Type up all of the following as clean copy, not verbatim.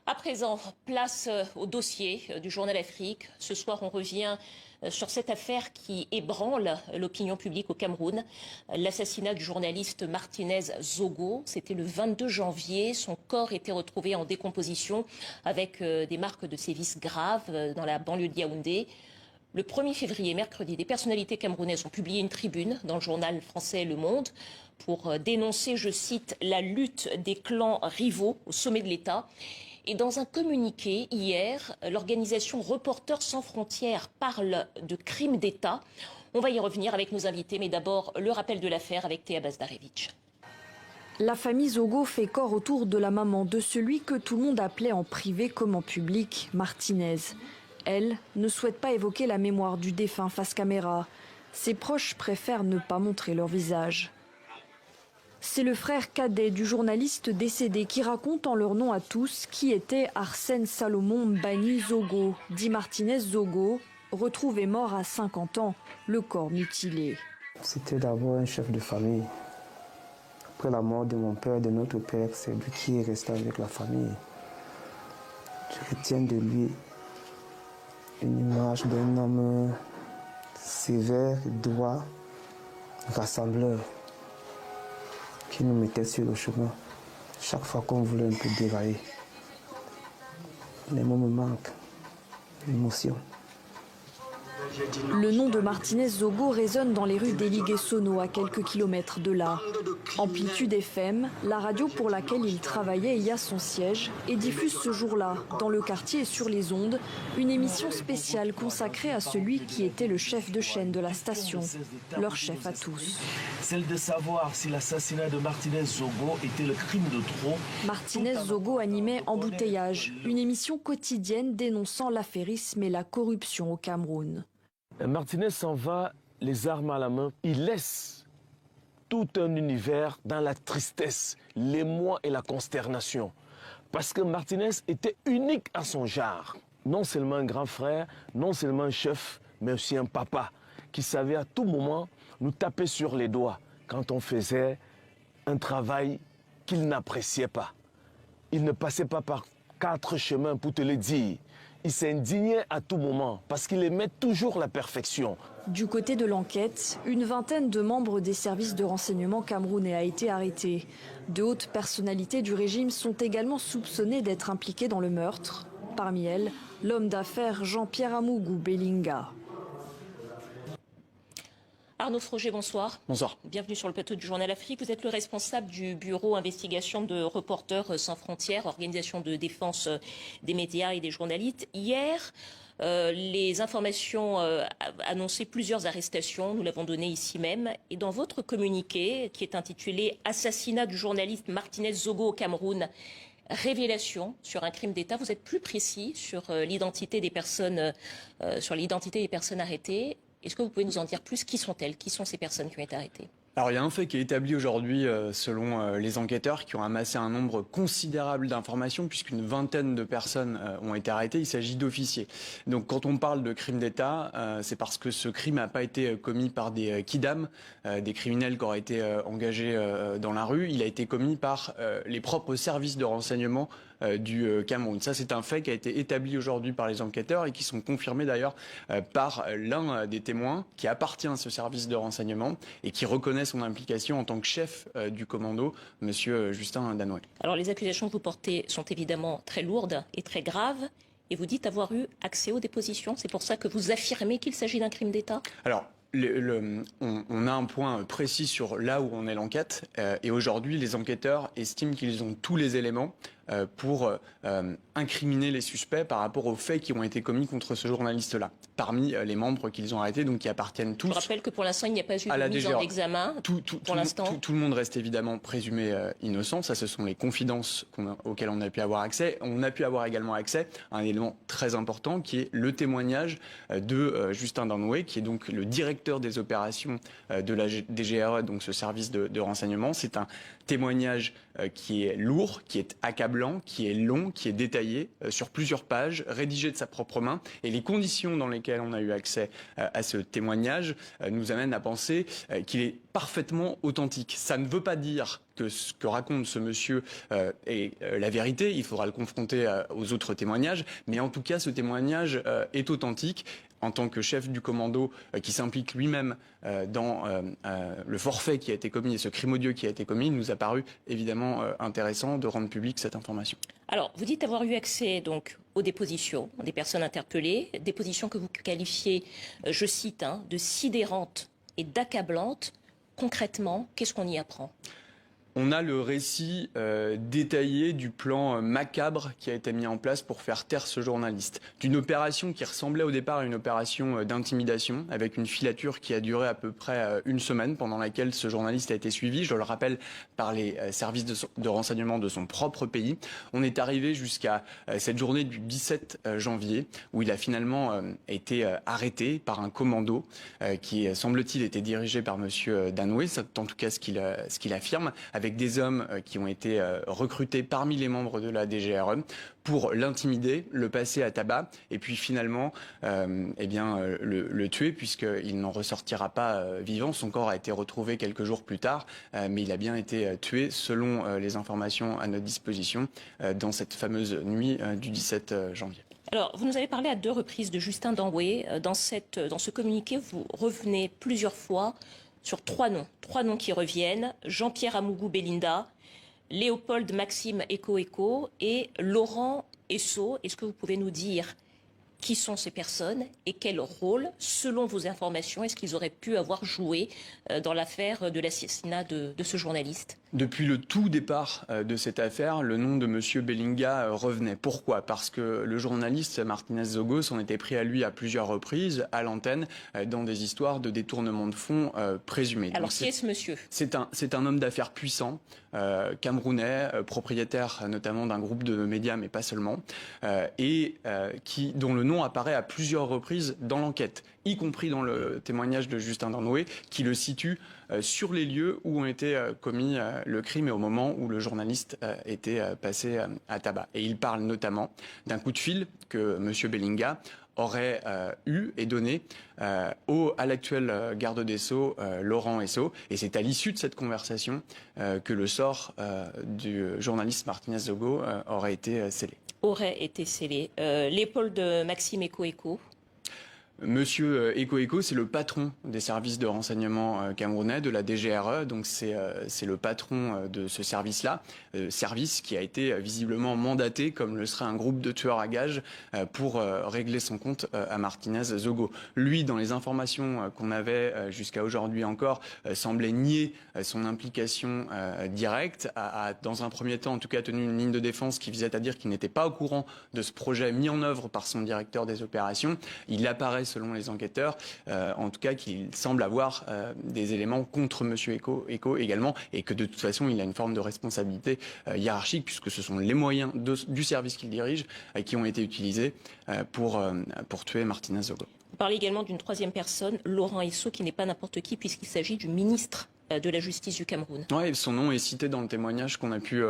À présent, place au dossier du Journal Afrique. Ce soir, on revient sur cette affaire qui ébranle l'opinion publique au Cameroun. L'assassinat du journaliste Martinez Zogo, c'était le 22 janvier. Son corps était retrouvé en décomposition avec des marques de sévices graves dans la banlieue de Yaoundé. Le 1er février, mercredi, des personnalités camerounaises ont publié une tribune dans le journal français Le Monde pour dénoncer, je cite, la lutte des clans rivaux au sommet de l'État. Et dans un communiqué, hier, l'organisation Reporters sans frontières parle de crimes d'État. On va y revenir avec nos invités, mais d'abord, le rappel de l'affaire avec Théa Bazdarevich. La famille Zogo fait corps autour de la maman de celui que tout le monde appelait en privé comme en public, Martinez. Elle ne souhaite pas évoquer la mémoire du défunt face caméra. Ses proches préfèrent ne pas montrer leur visage. C'est le frère cadet du journaliste décédé qui raconte en leur nom à tous qui était Arsène Salomon Mbani Zogo, dit Martinez Zogo, retrouvé mort à 50 ans, le corps mutilé. C'était d'abord un chef de famille. Après la mort de mon père, de notre père, c'est lui qui est resté avec la famille. Je retiens de lui une image d'un homme sévère, droit, rassembleur, qui nous mettait sur le chemin chaque fois qu'on voulait un peu dérailler. Les mots me manquent, l'émotion. Le nom de Martinez Zogo résonne dans les rues d'Eligé-Sono, à quelques kilomètres de là. Amplitude FM, la radio pour laquelle il travaillait y a son siège et diffuse ce jour-là, dans le quartier et sur les ondes, une émission spéciale consacrée à celui qui était le chef de chaîne de la station, leur chef à tous. Celle de savoir si l'assassinat de Martinez Zogo était le crime de trop. Martinez Zogo animait Embouteillage, une émission quotidienne dénonçant l'affairisme et la corruption au Cameroun. Martinez s'en va, les armes à la main. Il laisse tout un univers dans la tristesse, l'émoi et la consternation. Parce que Martinez était unique à son genre. Non seulement un grand frère, non seulement un chef, mais aussi un papa qui savait à tout moment nous taper sur les doigts quand on faisait un travail qu'il n'appréciait pas. Il ne passait pas par 4 chemins pour te le dire. Il s'indignait à tout moment parce qu'il aimait toujours la perfection. Du côté de l'enquête, une vingtaine de membres des services de renseignement camerounais a été arrêtés. De hautes personnalités du régime sont également soupçonnées d'être impliquées dans le meurtre. Parmi elles, l'homme d'affaires Jean-Pierre Amougou Belinga. Arnaud Froger, bonsoir. Bonsoir. Bienvenue sur le plateau du Journal Afrique. Vous êtes le responsable du bureau investigation de Reporters sans frontières, organisation de défense des médias et des journalistes. Hier, les informations annonçaient plusieurs arrestations, nous l'avons donné ici même. Et dans votre communiqué, qui est intitulé « Assassinat du journaliste Martinez Zogo au Cameroun », révélation sur un crime d'État, vous êtes plus précis sur l'identité des personnes, arrêtées. Est-ce que vous pouvez nous en dire plus? Qui sont-elles? Qui sont ces personnes qui ont été arrêtées? Alors il y a un fait qui est établi aujourd'hui selon les enquêteurs qui ont amassé un nombre considérable d'informations puisqu'une vingtaine de personnes ont été arrêtées. Il s'agit d'officiers. Donc quand on parle de crime d'État, c'est parce que ce crime n'a pas été commis par des kidams, des criminels qui auraient été engagés dans la rue. Il a été commis par les propres services de renseignement du Cameroun. Ça, c'est un fait qui a été établi aujourd'hui par les enquêteurs et qui sont confirmés d'ailleurs par l'un des témoins qui appartient à ce service de renseignement et qui reconnaît son implication en tant que chef du commando, monsieur Justin Danoué. Alors les accusations que vous portez sont évidemment très lourdes et très graves. Et vous dites avoir eu accès aux dépositions. C'est pour ça que vous affirmez qu'il s'agit d'un crime d'État? Alors, on a un point précis sur là où en est l'enquête. Et aujourd'hui, les enquêteurs estiment qu'ils ont tous les éléments pour incriminer les suspects par rapport aux faits qui ont été commis contre ce journaliste-là, parmi les membres qu'ils ont arrêtés, donc qui appartiennent tous. Je rappelle que pour l'instant, il n'y a pas eu à la de mise DGA. en examen. Pour l'instant, tout le monde reste évidemment présumé innocent. Ça, ce sont les confidences auxquelles on a pu avoir accès. On a pu avoir également accès à un élément très important qui est le témoignage de Justin Danoué, qui est donc le directeur des opérations de la DGRE, donc ce service de renseignement. C'est témoignage qui est lourd, qui est accablant, qui est long, qui est détaillé sur plusieurs pages, rédigé de sa propre main. Et les conditions dans lesquelles on a eu accès à ce témoignage nous amènent à penser qu'il est parfaitement authentique. Ça ne veut pas dire que ce que raconte ce monsieur est la vérité. Il faudra le confronter aux autres témoignages. Mais en tout cas, ce témoignage est authentique. En tant que chef du commando qui s'implique lui-même dans le forfait qui a été commis et ce crime odieux qui a été commis, il nous a paru évidemment intéressant de rendre publique cette information. Alors, vous dites avoir eu accès donc aux dépositions des personnes interpellées, dépositions que vous qualifiez, je cite, de sidérantes et d'accablantes. Concrètement, qu'est-ce qu'on y apprend ? On a le récit détaillé du plan macabre qui a été mis en place pour faire taire ce journaliste. D'une opération qui ressemblait au départ à une opération d'intimidation, avec une filature qui a duré à peu près une semaine, pendant laquelle ce journaliste a été suivi, je le rappelle, par les services de renseignement de son propre pays. On est arrivé jusqu'à cette journée du 17 janvier, où il a finalement été arrêté par un commando qui, semble-t-il, était dirigé par monsieur Danoué, c'est en tout cas ce qu'il affirme, avec des hommes qui ont été recrutés parmi les membres de la DGRE pour l'intimider, le passer à tabac et puis finalement le tuer puisqu'il n'en ressortira pas vivant. Son corps a été retrouvé quelques jours plus tard, mais il a bien été tué selon les informations à notre disposition dans cette fameuse nuit du 17 janvier. Alors, vous nous avez parlé à 2 reprises de Justin Danoué. Dans ce communiqué, vous revenez plusieurs fois sur 3 noms qui reviennent: Jean-Pierre Amougou Belinda, Léopold Maxime Eko et Laurent Esso. Est-ce que vous pouvez nous dire qui sont ces personnes et quel rôle, selon vos informations, est-ce qu'ils auraient pu avoir joué dans l'affaire de l'assassinat de ce journaliste ? Depuis le tout départ de cette affaire, le nom de monsieur Belinga revenait. Pourquoi ? Parce que le journaliste Martinez Zogo s'en était pris à lui à plusieurs reprises, à l'antenne, dans des histoires de détournement de fonds présumés. Alors, qui est ce monsieur ? C'est un homme d'affaires puissant, camerounais, propriétaire notamment d'un groupe de médias, mais pas seulement, dont le nom apparaît à plusieurs reprises dans l'enquête, y compris dans le témoignage de Justin Danoué, qui le situe sur les lieux où ont été commis le crime et au moment où le journaliste était passé à tabac. Et il parle notamment d'un coup de fil que M. Belinga aurait eu et donné à l'actuel garde des Sceaux, Laurent Esso. Et c'est à l'issue de cette conversation que le sort du journaliste Martinez Zogo aurait été scellé. Léopold Maxime Eko. Monsieur Eko, c'est le patron des services de renseignement camerounais, de la DGRE, donc c'est le patron de ce service-là, service qui a été visiblement mandaté, comme le serait un groupe de tueurs à gages, pour régler son compte à Martinez Zogo. Lui, dans les informations qu'on avait jusqu'à aujourd'hui encore, semblait nier son implication directe, a dans un premier temps en tout cas tenu une ligne de défense qui visait à dire qu'il n'était pas au courant de ce projet mis en œuvre par son directeur des opérations. Il apparaît selon les enquêteurs, en tout cas qu'il semble avoir des éléments contre M. Eko également, et que de toute façon il a une forme de responsabilité hiérarchique, puisque ce sont les moyens du service qu'il dirige qui ont été utilisés pour tuer Martinez Zogo. Vous parlez également d'une 3e personne, Laurent Esso, qui n'est pas n'importe qui, puisqu'il s'agit du ministre de la Justice du Cameroun. Oui, son nom est cité dans le témoignage qu'on a pu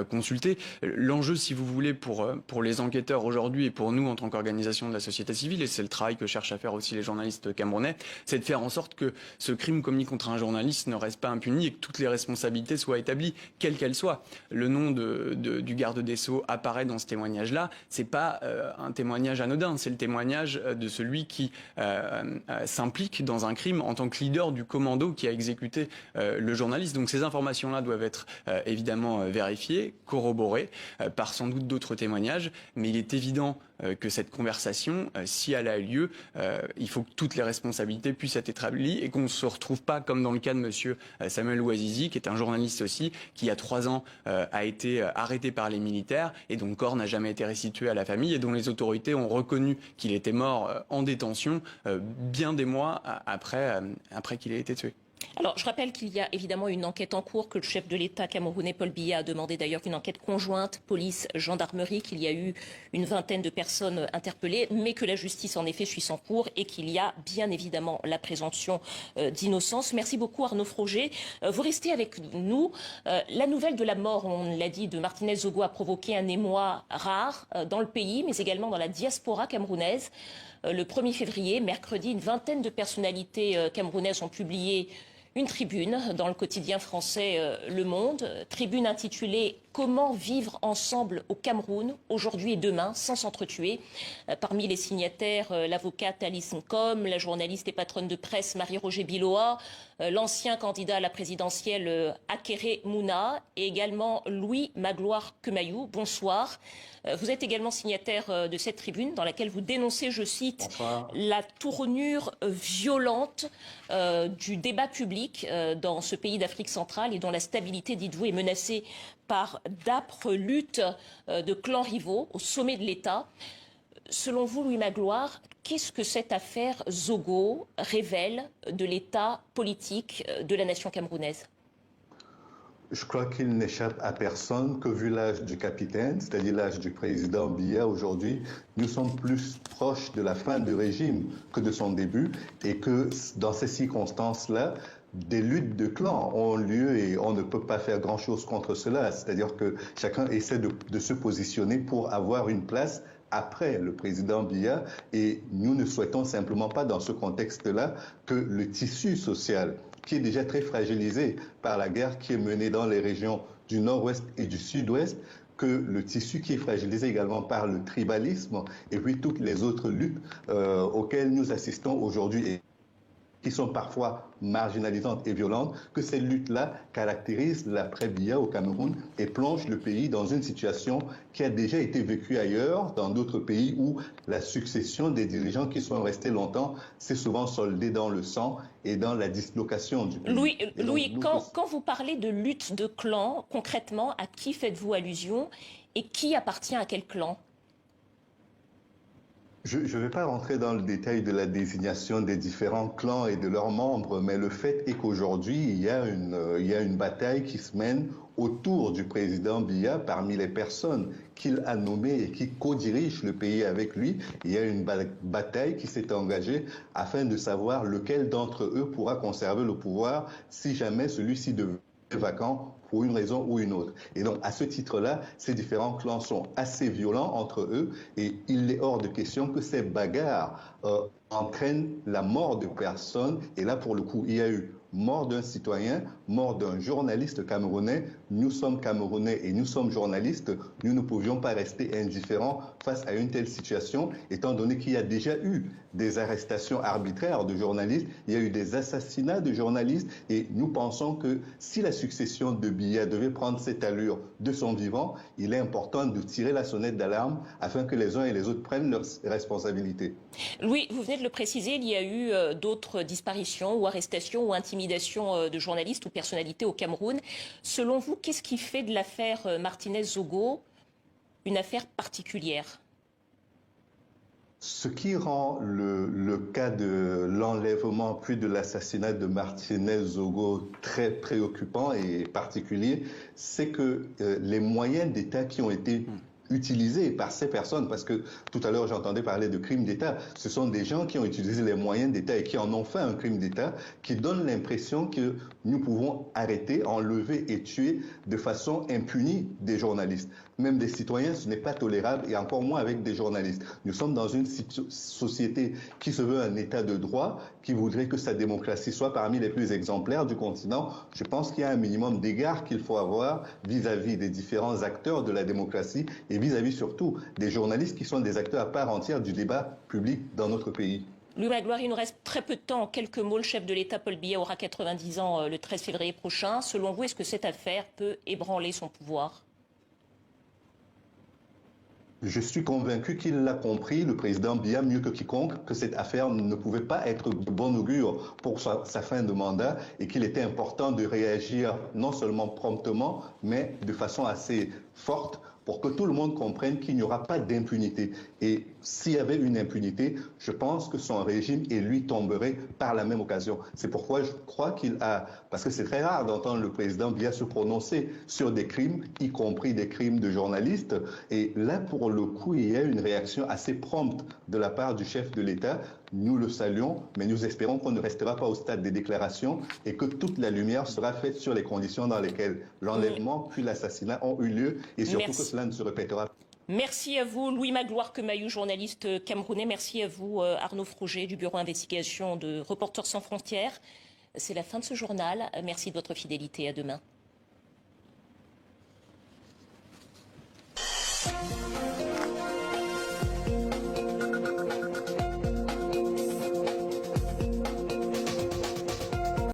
consulter. L'enjeu, si vous voulez, pour les enquêteurs aujourd'hui et pour nous en tant qu'organisation de la société civile, et c'est le travail que cherchent à faire aussi les journalistes camerounais, c'est de faire en sorte que ce crime commis contre un journaliste ne reste pas impuni et que toutes les responsabilités soient établies, quelles qu'elles soient. Le nom du garde des Sceaux apparaît dans ce témoignage-là. C'est pas un témoignage anodin, c'est le témoignage de celui qui s'implique dans un crime en tant que leader du commando qui a exécuté le journaliste. Donc ces informations-là doivent être évidemment vérifiées, corroborées par sans doute d'autres témoignages, mais il est évident que cette conversation, si elle a eu lieu, il faut que toutes les responsabilités puissent être établies et qu'on ne se retrouve pas comme dans le cas de monsieur Samuel Ouazizi, qui est un journaliste aussi, qui il y a 3 ans a été arrêté par les militaires et dont le corps n'a jamais été restitué à la famille et dont les autorités ont reconnu qu'il était mort en détention bien des mois après qu'il ait été tué. Alors, je rappelle qu'il y a évidemment une enquête en cours, que le chef de l'État camerounais Paul Biya a demandé d'ailleurs une enquête conjointe, police-gendarmerie, qu'il y a eu une vingtaine de personnes interpellées, mais que la justice en effet suit son cours et qu'il y a bien évidemment la présomption d'innocence. Merci beaucoup Arnaud Froger. Vous restez avec nous. La nouvelle de la mort, on l'a dit, de Martinez Zogo a provoqué un émoi rare dans le pays, mais également dans la diaspora camerounaise. Le 1er février, mercredi, une vingtaine de personnalités camerounaises ont publié une tribune dans le quotidien français Le Monde, tribune intitulée « Comment vivre ensemble au Cameroun, aujourd'hui et demain, sans s'entretuer ». Parmi les signataires, l'avocate Alice Nkom, la journaliste et patronne de presse Marie-Roger Biloa, l'ancien candidat à la présidentielle Akere Mouna et également Louis Magloire Kemayou. Bonsoir. Vous êtes également signataire de cette tribune dans laquelle vous dénoncez, je cite, « la tournure violente du débat public dans ce pays d'Afrique centrale et dont la stabilité, dites-vous, est menacée par d'âpres luttes de clans rivaux au sommet de l'État ». Selon vous, Louis Magloire, qu'est-ce que cette affaire Zogo révèle de l'état politique de la nation camerounaise ? Je crois qu'il n'échappe à personne que vu l'âge du capitaine, c'est-à-dire l'âge du président Biya aujourd'hui, nous sommes plus proches de la fin du régime que de son début et que dans ces circonstances-là, des luttes de clans ont lieu et on ne peut pas faire grand-chose contre cela. C'est-à-dire que chacun essaie de se positionner pour avoir une place après le président Biya et nous ne souhaitons simplement pas dans ce contexte-là que le tissu social qui est déjà très fragilisé par la guerre qui est menée dans les régions du nord-ouest et du sud-ouest, que le tissu qui est fragilisé également par le tribalisme et puis toutes les autres luttes auxquelles nous assistons aujourd'hui et qui sont parfois marginalisantes et violentes, que ces luttes-là caractérisent l'après-Biya au Cameroun et plongent le pays dans une situation qui a déjà été vécue ailleurs, dans d'autres pays où la succession des dirigeants qui sont restés longtemps s'est souvent soldée dans le sang et dans la dislocation du pays. Louis, quand vous parlez de lutte de clans, concrètement, à qui faites-vous allusion et qui appartient à quel clan ? Je ne vais pas rentrer dans le détail de la désignation des différents clans et de leurs membres, mais le fait est qu'aujourd'hui, il y a une bataille qui se mène autour du président Biya parmi les personnes qu'il a nommées et qui co-dirigent le pays avec lui. Il y a une bataille qui s'est engagée afin de savoir lequel d'entre eux pourra conserver le pouvoir si jamais celui-ci devient vacant pour une raison ou une autre. Et donc, à ce titre-là, ces différents clans sont assez violents entre eux et il est hors de question que ces bagarres entraînent la mort de personnes. Et là, pour le coup, il y a eu mort d'un citoyen, mort d'un journaliste camerounais. Nous sommes Camerounais et nous sommes journalistes. Nous ne pouvions pas rester indifférents face à une telle situation, étant donné qu'il y a déjà eu des arrestations arbitraires de journalistes, il y a eu des assassinats de journalistes, et nous pensons que si la succession de Biya devait prendre cette allure de son vivant, il est important de tirer la sonnette d'alarme afin que les uns et les autres prennent leurs responsabilités. Louis, vous venez de le préciser, il y a eu d'autres disparitions ou arrestations ou intimidations de journalistes ou personnalités au Cameroun. Selon vous, qu'est-ce qui fait de l'affaire Martinez Zogo une affaire particulière ? Ce qui rend le cas de l'enlèvement puis de l'assassinat de Martinez Zogo très préoccupant et particulier, c'est que les moyens d'État qui ont été utilisés par ces personnes, parce que tout à l'heure j'entendais parler de crimes d'État, ce sont des gens qui ont utilisé les moyens d'État et qui en ont fait un crime d'État, qui donnent l'impression que nous pouvons arrêter, enlever et tuer de façon impunie des journalistes. Même des citoyens, ce n'est pas tolérable, et encore moins avec des journalistes. Nous sommes dans une société qui se veut un État de droit, qui voudrait que sa démocratie soit parmi les plus exemplaires du continent. Je pense qu'il y a un minimum d'égards qu'il faut avoir vis-à-vis des différents acteurs de la démocratie et vis-à-vis surtout des journalistes qui sont des acteurs à part entière du débat public dans notre pays. Louis Magloire, il nous reste très peu de temps. En quelques mots, le chef de l'État, Paul Biya, aura 90 ans le 13 février prochain. Selon vous, est-ce que cette affaire peut ébranler son pouvoir ? Je suis convaincu qu'il l'a compris, le président Biya, mieux que quiconque, que cette affaire ne pouvait pas être de bon augure pour sa fin de mandat et qu'il était important de réagir non seulement promptement, mais de façon assez forte pour que tout le monde comprenne qu'il n'y aura pas d'impunité. Et s'il y avait une impunité, je pense que son régime et lui tomberaient par la même occasion. C'est pourquoi je crois qu'il a, parce que c'est très rare d'entendre le président Biya se prononcer sur des crimes, y compris des crimes de journalistes. Et là, pour le coup, il y a une réaction assez prompte de la part du chef de l'État. Nous le saluons, mais nous espérons qu'on ne restera pas au stade des déclarations et que toute la lumière sera faite sur les conditions dans lesquelles l'enlèvement puis l'assassinat ont eu lieu et surtout que cela ne se répétera pas. Merci à vous, Louis Magloire Kemayou, journaliste camerounais. Merci à vous, Arnaud Froger, du bureau investigation de Reporters sans frontières. C'est la fin de ce journal. Merci de votre fidélité. À demain.